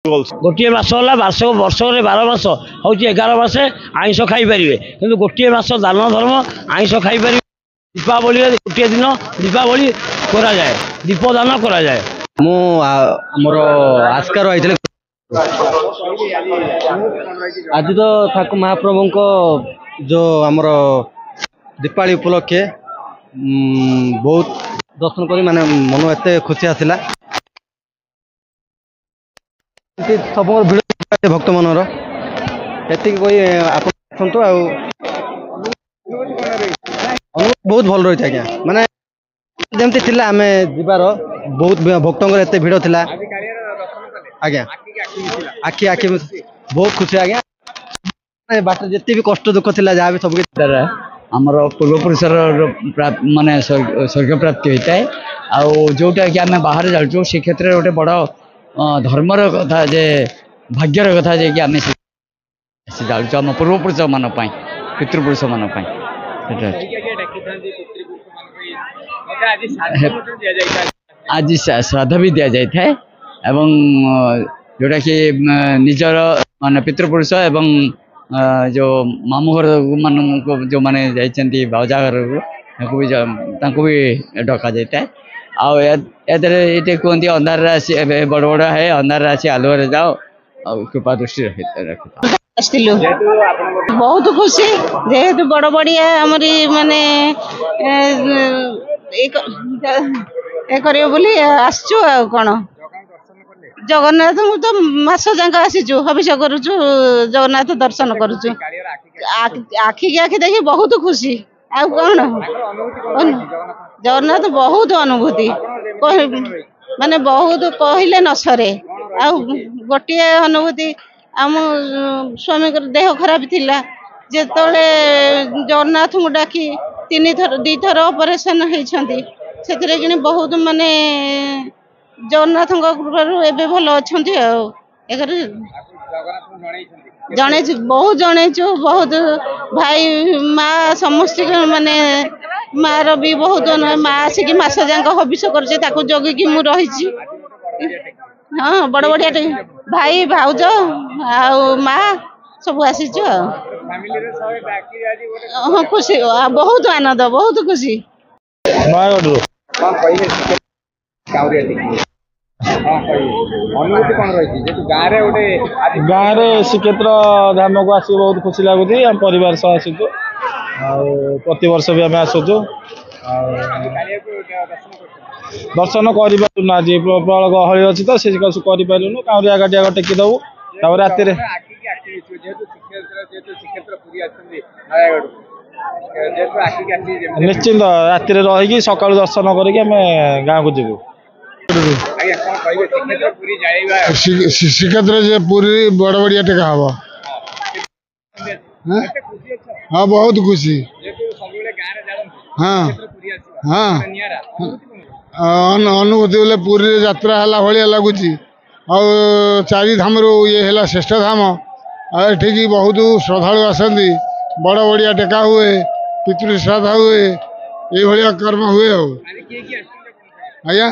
गोटे मास है वर्ष 12 मास हूँ 11 मास आइंष खाईपर कि गोटे मास दान धर्म आइंष खाईपर दीपावली गोटे दिन दीपावली करा जाए दीपदान करा जाए। मोर आस्कार आई आज तो ठाकुर महाप्रभु को जो आमर दीपावली उपलक्षे बहुत दर्शन कर माने मन एत खुशी आसला सब भिड़ भक्त मनर एति आसतु बहुत भल रही आज्ञा माने जमती थिला आमे जीवार बहुत भक्तों एत भिड़ थिला आज्ञा आखि आखि बहुत खुशी आज्ञा बाट जिते भी कष्ट दुख थिला जहाँ भी सब आमर पूर्वपुरुषर माने स्वर्ग प्राप्ति होता है आउ जोटा कि आम बाहर जाऊँ से क्षेत्र में गोटे बड़ धर्मर कथा जे भाग्यर कथा जे कि आम जाऊँ आम पूर्वपुरुष मान पितृपुरुष मान आज श्राद्ध भी दि जाए एवं जोटा कि निजर मान पितृपुरुष एवं जो मामू घर मान जो मैंने जाइए बाजा घर को भी डका जाए ये कहते अंधार राशि बड़ बड़ है अंधार राशि आलुआ जाओ कृपा दृष्टि रख बहुत खुशी जेहेतु बड़ बड़िया आमरी माने बोली आसचु आ कौन जगन्नाथ मु तो मास जाक आसीचु हविष करुचु जगन्नाथ दर्शन करुचु आखि की आखि देखी बहुत खुशी आ कौन जगन्नाथ बहुत अनुभूति माने बहुत कहले न सरे आ गोटे अनुभूति आम स्वामी देह खराब थिला जेतले जगन्नाथ मु डाकी 2 थर ऑपरेशन होइछंती सेथिरे कि बहुत माने जगन्नाथ कृपारू एबे भल अच्छी जने बहुत जनेचु बहुत भाई माँ समस्त माने मार भी बहुत माँ आसिक मास जाक हविष कर जगिकी मु रही हाँ बड़ बढ़िया भाई भाउज आ माँ सब आसीचु हाँ खुशी बहुत आनंद बहुत खुशी गाँव श्रीक्षेत्र धाम को आस बहुत खुशी लगुच आम परिवार सह आसु प्रत वर्ष भी आम आसुचु दर्शन करना आज प्रबल गहली अच्छी तो से करूँ काउरिया गाटिया टेकिदेबू रात निश्चिंत रात रही सका दर्शन करके गाँव को जीवु श्रीक्षेत्र पूरी बड़ बढ़िया टेका हम हाँ बहुत खुशी हाँ हाँ अनुभूति बोले पूरी यात्रा है भाया लगुच चारि धाम ये है श्रेष्ठ धाम आठिकी बहुत श्रद्धालु आसती बड़ बढ़िया टेका हुए पितृ श्राद्ध हुए ये कर्म हुए आज्ञा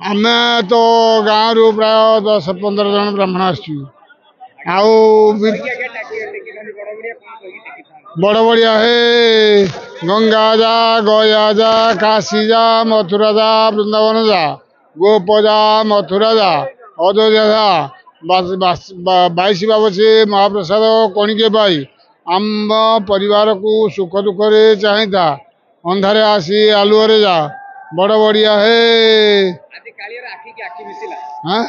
आम तो गाँव रू प्राय 10-15 जन ब्राह्मण आसु बड़ बढ़िया है गंगा जा गया जा काशी जा मथुरा जा वृंदावन जा गोप जा मथुरा जा अयोध्या जा 22 बाबसे महाप्रसाद कणिके पाई आम परिवार को सुख दुख चाहिए अंधारे आसी आलुअरे जा बड़ बढ़िया है हाँ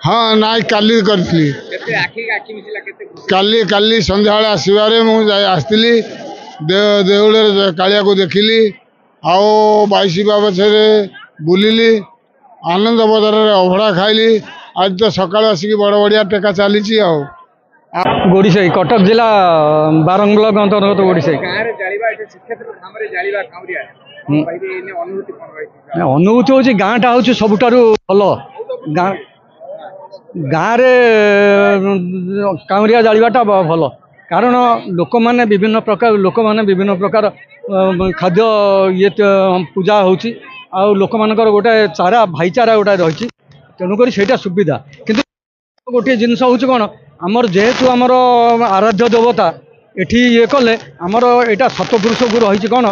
हाँ नाई काली काली काली संध्या आसबारे मुझे देउल कालिया को देखिली आओ 22 बाबछे बुलिली आनंद बजार अभड़ा खाइली आज तो सकाल आसिक बड़ बढ़िया टेका चली गोड़ीसाई कटक जिला बारंग ब्लॉक अंतर्गत गोड़ीसाई अनुभूति हूँ गाँ टा हूँ सबुठारु भल गाँव काउरिया जावाटा भल कारण लोक मैंने विभिन्न प्रकार खाद्य ये पूजा होची लोक मानकर गोटे चारा भाईचारा गोटे रही तेणुक से सुविधा किंतु गोटे जिनस हूँ कौन आमर जेहेतु आमर आराध्य देवता एठी ये कले आमर यहाँ सतपुरुष को रही कौन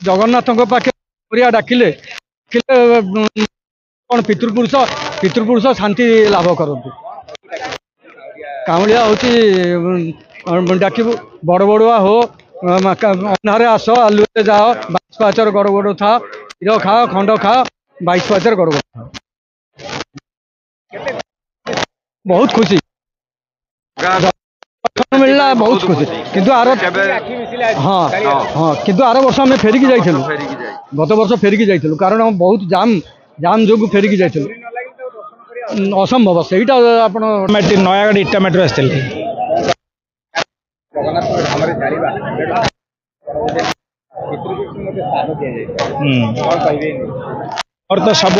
जगन्नाथ पाखे डाकिले कौन पितृपुरुष शांति लाभ करते काउलिया हूँ डाकबू बड़ बड़ुआ हो अन्हारे आस आलुए जाओ 22 पाचर गड़ गड़ था क्षीर खाओ खंड खाओ 22 पाचर गड़ गड़ था बहुत खुशी मिलला बहुत खुशी किंतु आर हाँ हाँ किंतु आर वर्ष आम फेरिकी जाइलु गत वर्ष फेरिकी जाइलु कारण बहुत जाम जाम जो फेरिकी जाइलु असंभव सेटा आपण नयागढ़ इटा मेट्रो आसते और तो सब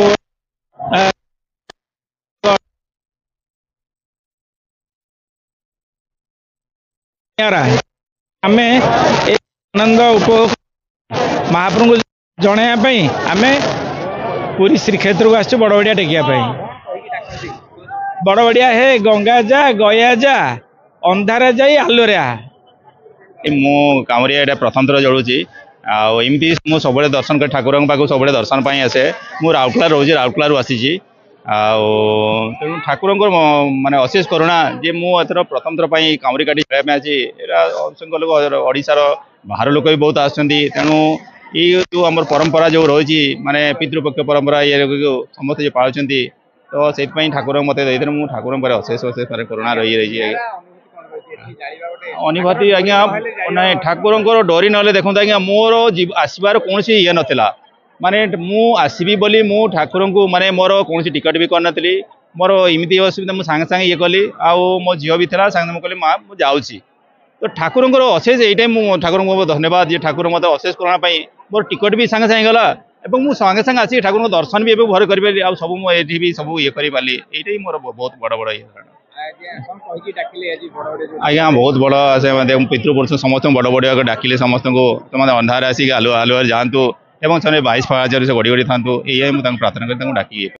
आम आनंद उपभोग महाप्रभु को जनवाई आम पूरी श्रीक्षेत्र को आसु बड़बड़िया टेकिया बड़बड़िया हे गंगा जा गया जा अंधारा जाई आलोरे मु कामरिया एटा प्रथम थर जड़ुची आमती मु सब दर्शन कर ठाकुर पाक सब दर्शन पाई आसे मु राउरकेला रोज राउरकेला आसी तेणु ठाकुर माने अशेष करुणा जे मुझर प्रथम थर कामरी काटी खेल आसी असंख्य लोग ओडिशार बाहर लोक भी बहुत आसुँच तेणु ये जो आम परंपरा जो रही माने पितृपक्ष परंपरा ये समस्त जो पालुं तो से ठाकुर मत मुझे ठाकुर अशेष अशेष करुणा रही रही अनुभूति आज्ञा ना ठाकुर डरी ना देखते आज्ञा मोर आसबार कौन ये नाला माने मु आसबी बोली मु ठाकुर को माने मोर कौन टिकट भी करनी मोर इमती असुविधा मुझे सांगे सांगे ये कली आउ मो झील भी था सांगे कहली माँ मुझे जाऊँगी तो ठाकुर अशेष यही मुझे ठाकुर को धन्यवाद ये ठाकुर मत अशेष करुणा मोर टिकट भी सांगे सांगे गला मुझे सांगे सांगे आसिक ठाकुर दर्शन भी भर करी आ सब मुझे भी सब ये कर पारि यही मोर बहुत बड़ बड़ ये आज्ञा बहुत बड़ा पितृपुरुष समस्त बड़ बड़िया डाकिले समस्त को अंधार आसिक आलुआ आलुआ जातु एवं 22 पाचर से गड़ी गड़ी था ये मुझे प्रार्थना कर डाक